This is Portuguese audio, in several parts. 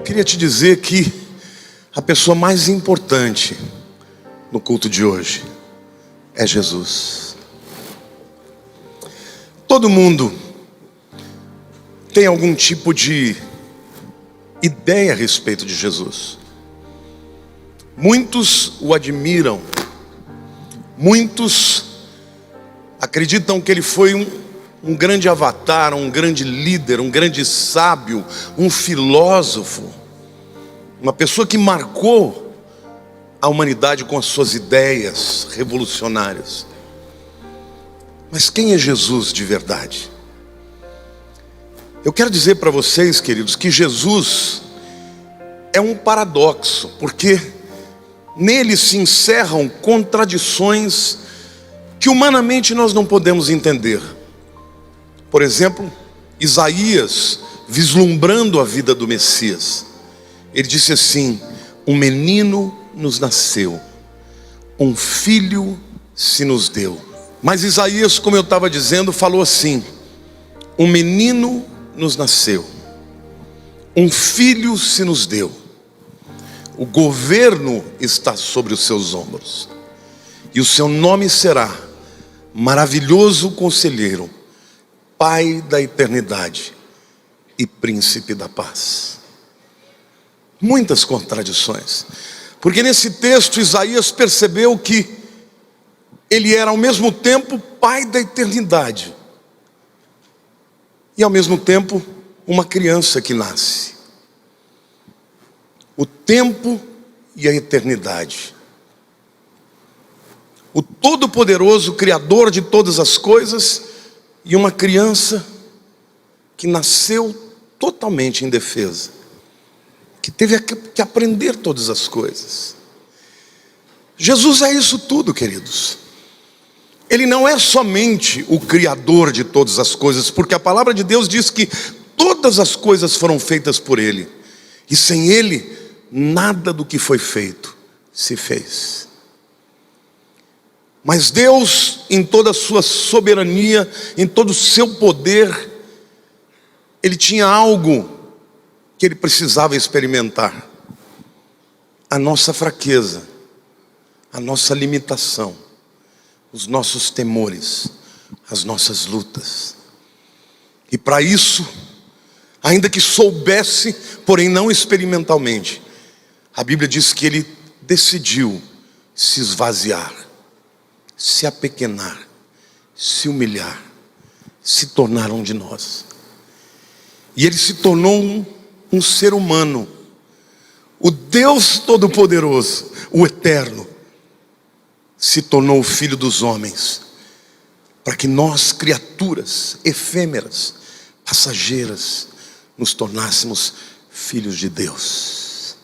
queria te dizer que a pessoa mais importante no culto de hoje é Jesus. Todo mundo tem algum tipo de ideia a respeito de Jesus. Muitos o admiram, muitos acreditam que ele foi um grande avatar, um grande líder, um grande sábio, um filósofo, uma pessoa que marcou a humanidade com as suas ideias revolucionárias. Mas quem é Jesus de verdade? Eu quero dizer para vocês, queridos, que Jesus é um paradoxo, porque nele se encerram contradições que humanamente nós não podemos entender. Por exemplo, Isaías, vislumbrando a vida do Messias, ele disse assim: um menino nos nasceu, um filho se nos deu. Mas Isaías, como eu estava dizendo, falou assim: um menino nos nasceu, um filho se nos deu, o governo está sobre os seus ombros, e o seu nome será Maravilhoso Conselheiro, Pai da Eternidade e Príncipe da Paz. Muitas contradições, porque nesse texto Isaías percebeu que ele era ao mesmo tempo Pai da Eternidade e ao mesmo tempo uma criança que nasce. O tempo e a eternidade. O Todo-Poderoso, Criador de todas as coisas, e uma criança que nasceu totalmente indefesa, que teve que aprender todas as coisas. Jesus é isso tudo, queridos. Ele não é somente o Criador de todas as coisas, porque a palavra de Deus diz que todas as coisas foram feitas por Ele, e sem Ele, nada do que foi feito se fez. Mas Deus, em toda a sua soberania, em todo o seu poder, Ele tinha algo que Ele precisava experimentar: a nossa fraqueza, a nossa limitação, os nossos temores, as nossas lutas. E para isso, ainda que soubesse, porém não experimentalmente, a Bíblia diz que Ele decidiu se esvaziar, se apequenar, se humilhar, se tornar um de nós. E Ele se tornou um ser humano. O Deus Todo-Poderoso, o Eterno, se tornou o Filho dos homens, para que nós, criaturas efêmeras, passageiras, nos tornássemos filhos de Deus.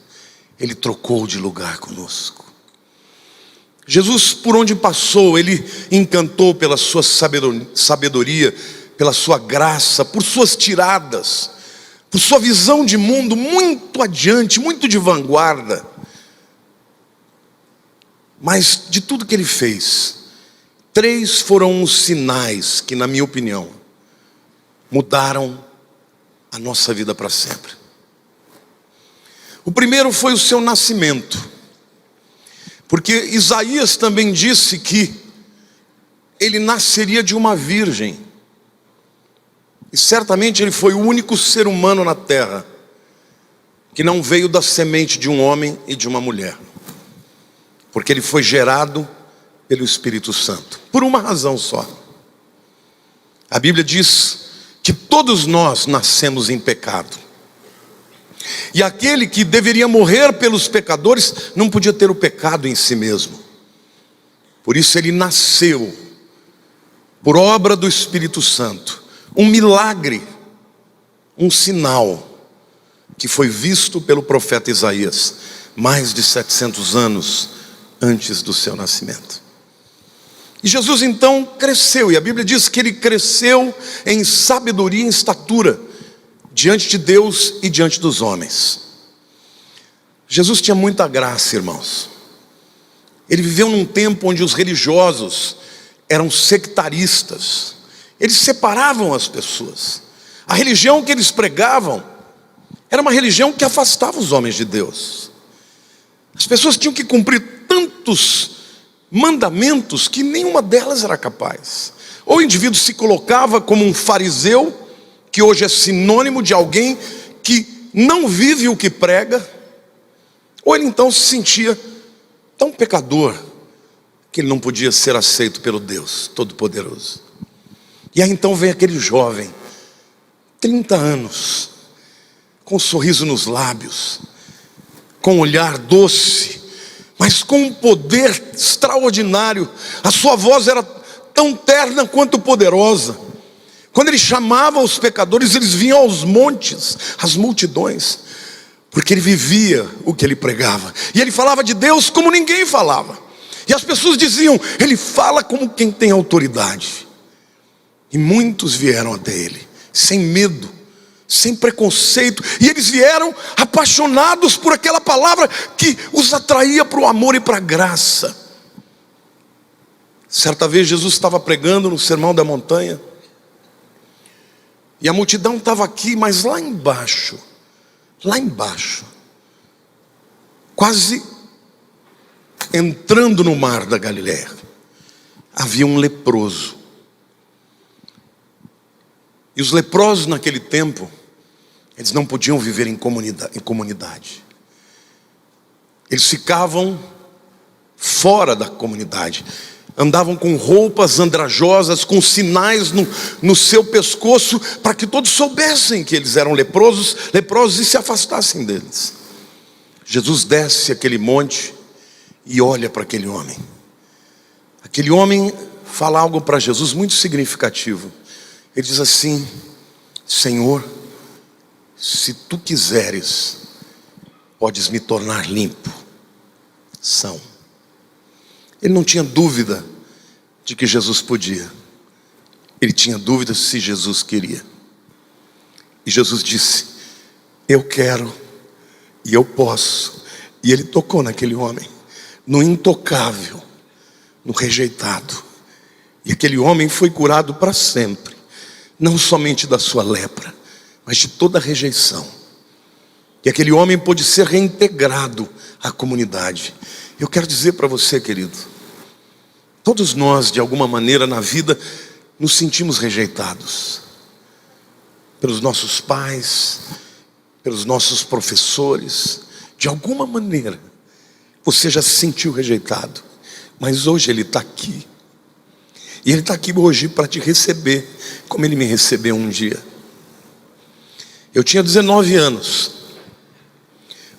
Ele trocou de lugar conosco. Jesus, por onde passou, Ele encantou pela sua sabedoria, pela sua graça, por suas tiradas, por sua visão de mundo muito adiante, muito de vanguarda. Mas de tudo que Ele fez, 3 foram os sinais que, na minha opinião, mudaram a nossa vida para sempre. O primeiro foi o seu nascimento, porque Isaías também disse que Ele nasceria de uma virgem, e certamente Ele foi o único ser humano na terra que não veio da semente de um homem e de uma mulher, porque Ele foi gerado pelo Espírito Santo, por uma razão só. A Bíblia diz que todos nós nascemos em pecado, e aquele que deveria morrer pelos pecadores não podia ter o pecado em si mesmo. Por isso Ele nasceu por obra do Espírito Santo, um milagre, um sinal que foi visto pelo profeta Isaías mais de 700 anos antes do seu nascimento. E Jesus então cresceu, e a Bíblia diz que Ele cresceu em sabedoria e em estatura diante de Deus e diante dos homens. Jesus tinha muita graça, irmãos. Ele viveu num tempo onde os religiosos eram sectaristas. Eles separavam as pessoas. A religião que eles pregavam Era uma religião que afastava os homens de Deus. As pessoas tinham que cumprir tantos mandamentos que nenhuma delas era capaz. Ou o indivíduo se colocava como um fariseu, que hoje é sinônimo de alguém que não vive o que prega, ou ele então se sentia tão pecador que ele não podia ser aceito pelo Deus Todo-Poderoso. E aí então vem aquele jovem, 30 anos, com um sorriso nos lábios, com um olhar doce, mas com um poder extraordinário. A sua voz era tão terna quanto poderosa. Quando ele chamava os pecadores, eles vinham aos montes, às multidões, porque ele vivia o que ele pregava. E ele falava de Deus como ninguém falava. E as pessoas diziam, ele fala como quem tem autoridade. E muitos vieram até ele, sem medo, sem preconceito. E eles vieram apaixonados por aquela palavra que os atraía para o amor e para a graça. Certa vez Jesus estava pregando no Sermão da Montanha. E a multidão estava aqui, mas lá embaixo, quase entrando no mar da Galileia, havia um leproso. E os leprosos naquele tempo, eles não podiam viver em comunidade. Eles ficavam fora da comunidade. Andavam com roupas andrajosas, com sinais no seu pescoço, para que todos soubessem que eles eram leprosos e se afastassem deles. Jesus desce aquele monte e olha para aquele homem. Aquele homem fala algo para Jesus muito significativo. Ele diz assim: Senhor, se tu quiseres, podes me tornar limpo, são. Ele não tinha dúvida de que Jesus podia. Ele tinha dúvida se Jesus queria. E Jesus disse: eu quero e eu posso. E ele tocou naquele homem, no intocável, no rejeitado. E aquele homem foi curado para sempre, não somente da sua lepra, mas de toda a rejeição. E aquele homem pôde ser reintegrado à comunidade. Eu quero dizer para você, querido, todos nós, de alguma maneira na vida, nos sentimos rejeitados. Pelos nossos pais, pelos nossos professores. De alguma maneira, você já se sentiu rejeitado. Mas hoje Ele está aqui. E Ele está aqui hoje para te receber, como Ele me recebeu um dia. Eu tinha 19 anos,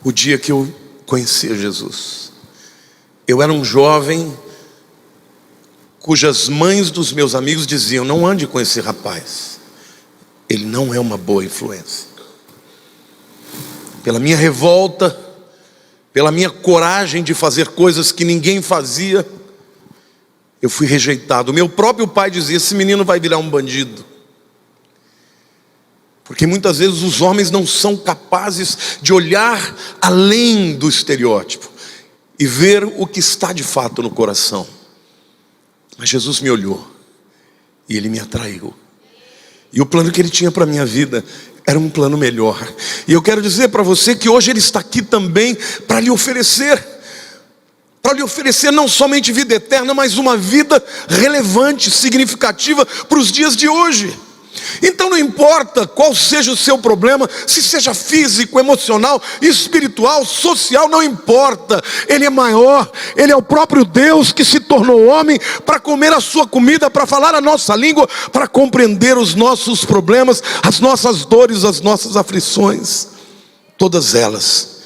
o dia que eu conhecia Jesus. Eu era um jovem cujas mães dos meus amigos diziam: não ande com esse rapaz, ele não é uma boa influência. Pela minha revolta, pela minha coragem de fazer coisas que ninguém fazia, eu fui rejeitado. Meu próprio pai dizia: esse menino vai virar um bandido. Porque muitas vezes os homens não são capazes de olhar além do estereótipo e ver o que está de fato no coração. Mas Jesus me olhou e Ele me atraiu. E o plano que Ele tinha para a minha vida era um plano melhor. E eu quero dizer para você que hoje Ele está aqui também para lhe oferecer não somente vida eterna, mas uma vida relevante, significativa para os dias de hoje. Então não importa qual seja o seu problema, se seja físico, emocional, espiritual, social, não importa. Ele é maior, Ele é o próprio Deus que se tornou homem para comer a sua comida, para falar a nossa língua, para compreender os nossos problemas, as nossas dores, as nossas aflições. Todas elas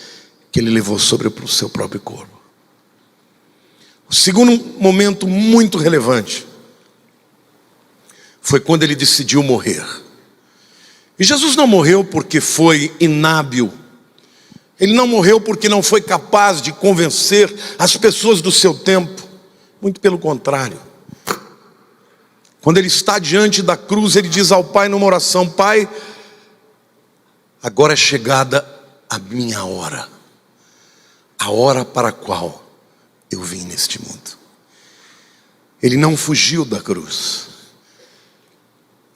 que Ele levou sobre o seu próprio corpo. O segundo momento muito relevante foi quando Ele decidiu morrer. E Jesus não morreu porque foi inábil. Ele não morreu porque não foi capaz de convencer as pessoas do seu tempo. Muito pelo contrário. Quando Ele está diante da cruz, Ele diz ao Pai numa oração: Pai, agora é chegada a minha hora. A hora para a qual eu vim neste mundo. Ele não fugiu da cruz.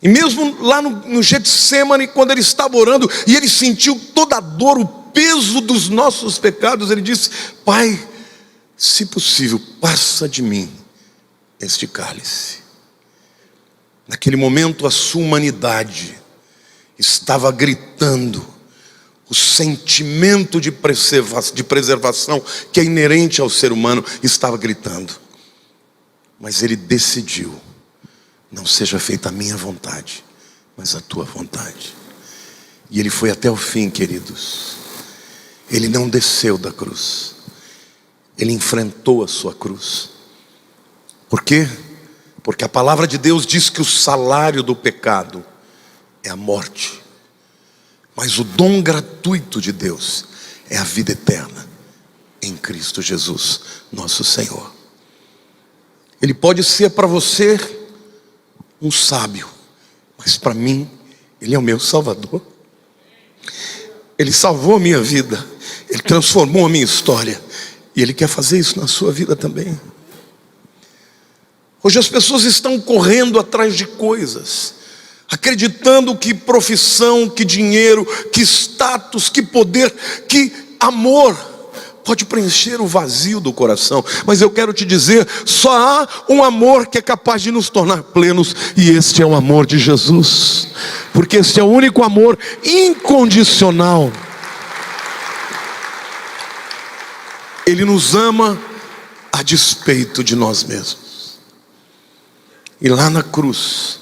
E mesmo lá no Getsêmani, quando ele estava orando e ele sentiu toda a dor, o peso dos nossos pecados, ele disse: Pai, se possível, passa de mim este cálice. Naquele momento a sua humanidade estava gritando, o sentimento de preservação que é inerente ao ser humano estava gritando. Mas ele decidiu: não seja feita a minha vontade, mas a tua vontade. E ele foi até o fim, queridos. Ele não desceu da cruz, ele enfrentou a sua cruz. Por quê? Porque a palavra de Deus diz que o salário do pecado é a morte, mas o dom gratuito de Deus é a vida eterna em Cristo Jesus, nosso Senhor. Ele pode ser para você um sábio, mas para mim ele é o meu Salvador. Ele salvou a minha vida, ele transformou a minha história, e ele quer fazer isso na sua vida também. Hoje as pessoas estão correndo atrás de coisas, acreditando que profissão, que dinheiro, que status, que poder, que amor pode preencher o vazio do coração. Mas eu quero te dizer, só há um amor que é capaz de nos tornar plenos, e este é o amor de Jesus, porque este é o único amor incondicional. Ele nos ama a despeito de nós mesmos. E lá na cruz,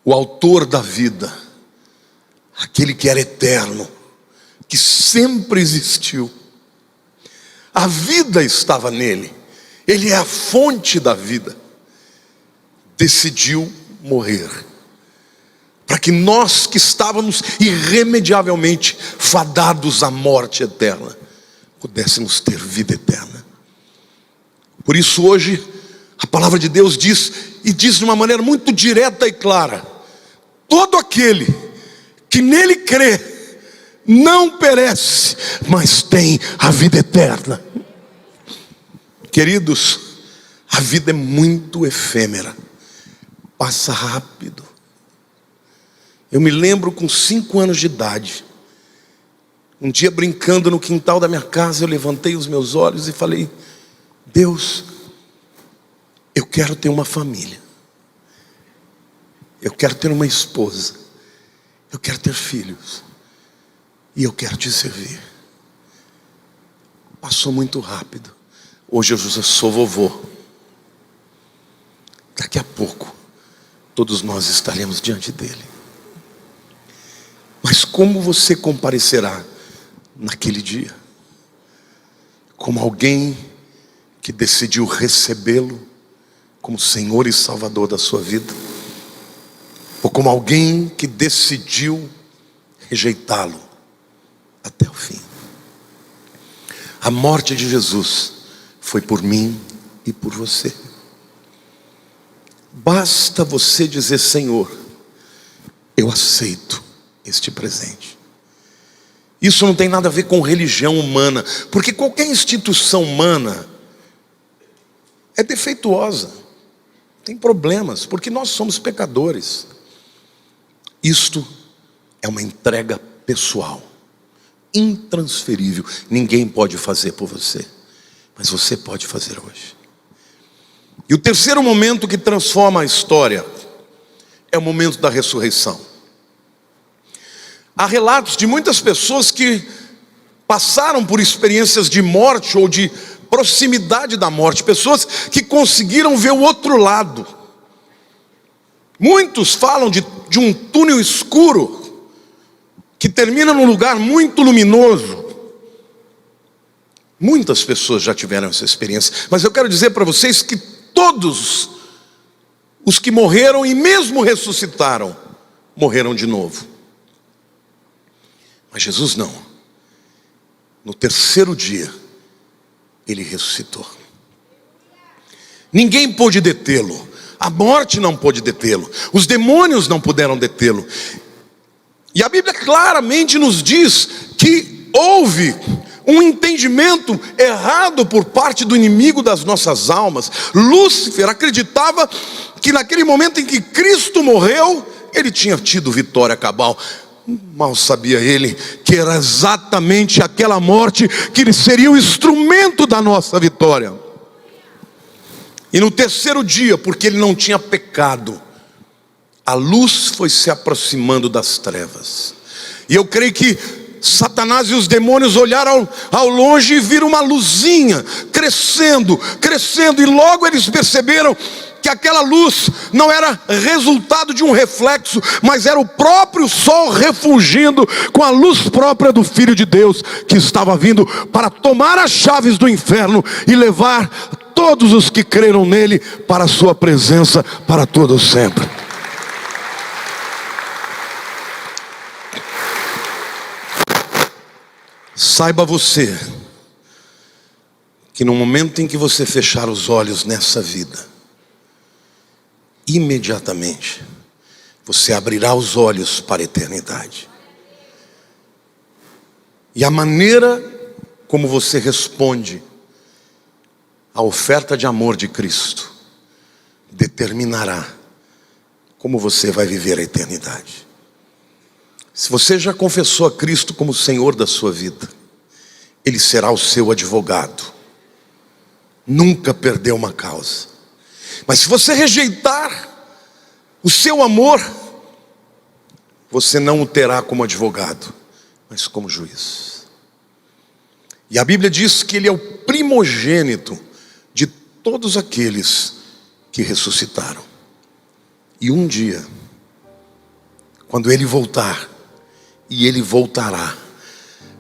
o autor da vida, aquele que era eterno, que sempre existiu, a vida estava nele, ele é a fonte da vida, decidiu morrer, para que nós que estávamos irremediavelmente fadados à morte eterna, pudéssemos ter vida eterna. Por isso hoje, a palavra de Deus diz, e diz de uma maneira muito direta e clara: todo aquele que nele crê, não perece, mas tem a vida eterna. Queridos, a vida é muito efêmera, passa rápido. Eu me lembro com 5 anos de idade, um dia brincando no quintal da minha casa, eu levantei os meus olhos e falei: Deus, eu quero ter uma família, eu quero ter uma esposa, eu quero ter filhos, e eu quero te servir. Passou muito rápido. Hoje eu já sou vovô. Daqui a pouco todos nós estaremos diante dele. Mas como você comparecerá naquele dia? Como alguém que decidiu recebê-lo como Senhor e Salvador da sua vida, ou como alguém que decidiu rejeitá-lo até o fim? A morte de Jesus foi por mim e por você. Basta você dizer: Senhor, eu aceito este presente. Isso não tem nada a ver com religião humana, porque qualquer instituição humana é defeituosa, tem problemas, porque nós somos pecadores. Isto é uma entrega pessoal, intransferível. Ninguém pode fazer por você, mas você pode fazer hoje. E o terceiro momento que transforma a história é o momento da ressurreição. Há relatos de muitas pessoas que passaram por experiências de morte ou de proximidade da morte, pessoas que conseguiram ver o outro lado. Muitos falam de um túnel escuro que termina num lugar muito luminoso. Muitas pessoas já tiveram essa experiência, mas eu quero dizer para vocês que todos os que morreram e mesmo ressuscitaram, morreram de novo. Mas Jesus não. No terceiro dia, ele ressuscitou. Ninguém pôde detê-lo. A morte não pôde detê-lo. Os demônios não puderam detê-lo. E a Bíblia claramente nos diz que houve um entendimento errado por parte do inimigo das nossas almas. Lúcifer acreditava que naquele momento em que Cristo morreu, ele tinha tido vitória cabal. Mal sabia ele que era exatamente aquela morte que seria o instrumento da nossa vitória. E no terceiro dia, porque ele não tinha pecado, a luz foi se aproximando das trevas. E eu creio que Satanás e os demônios olharam ao longe e viram uma luzinha crescendo, crescendo. E logo eles perceberam que aquela luz não era resultado de um reflexo, mas era o próprio sol refulgindo com a luz própria do Filho de Deus, que estava vindo para tomar as chaves do inferno e levar todos os que creram nele para a sua presença para todo sempre. Saiba você que no momento em que você fechar os olhos nessa vida, imediatamente você abrirá os olhos para a eternidade. E a maneira como você responde à oferta de amor de Cristo determinará como você vai viver a eternidade. Se você já confessou a Cristo como Senhor da sua vida, Ele será o seu advogado. Nunca perdeu uma causa. Mas se você rejeitar o seu amor, você não o terá como advogado, mas como juiz. E a Bíblia diz que Ele é o primogênito de todos aqueles que ressuscitaram. E um dia, quando Ele voltar, e Ele voltará,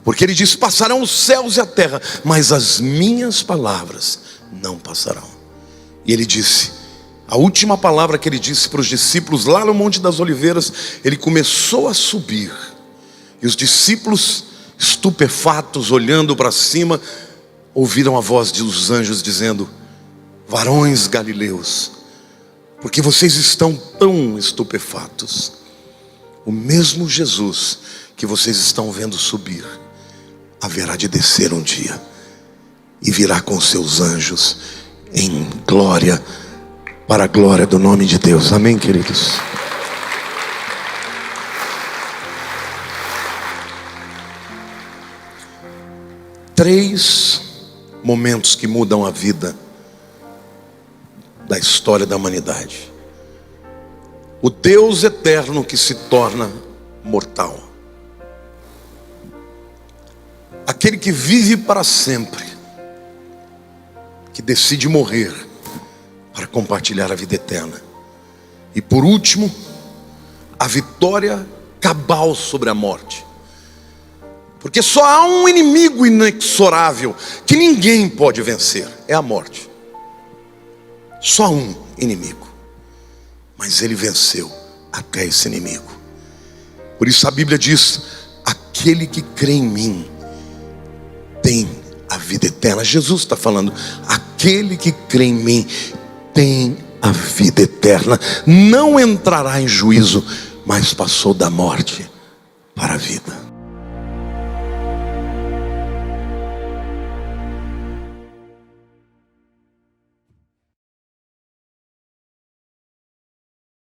porque Ele diz: passarão os céus e a terra, mas as minhas palavras não passarão. E Ele disse, a última palavra que Ele disse para os discípulos lá no Monte das Oliveiras, Ele começou a subir, e os discípulos, estupefatos, olhando para cima, ouviram a voz dos anjos dizendo: varões galileus, por que vocês estão tão estupefatos? O mesmo Jesus que vocês estão vendo subir, haverá de descer um dia, e virá com seus anjos em glória, para a glória do nome de Deus. Amém, queridos? Três momentos que mudam a vida da história da humanidade. O Deus eterno que se torna mortal. Aquele que vive para sempre, que decide morrer para compartilhar a vida eterna. E por último, a vitória cabal sobre a morte. Porque só há um inimigo inexorável que ninguém pode vencer, é a morte. Só um inimigo, mas Ele venceu até esse inimigo. Por isso a Bíblia diz: aquele que crê em mim tem a vida eterna. Jesus está falando: aquele que crê em mim tem a vida eterna, não entrará em juízo, mas passou da morte para a vida.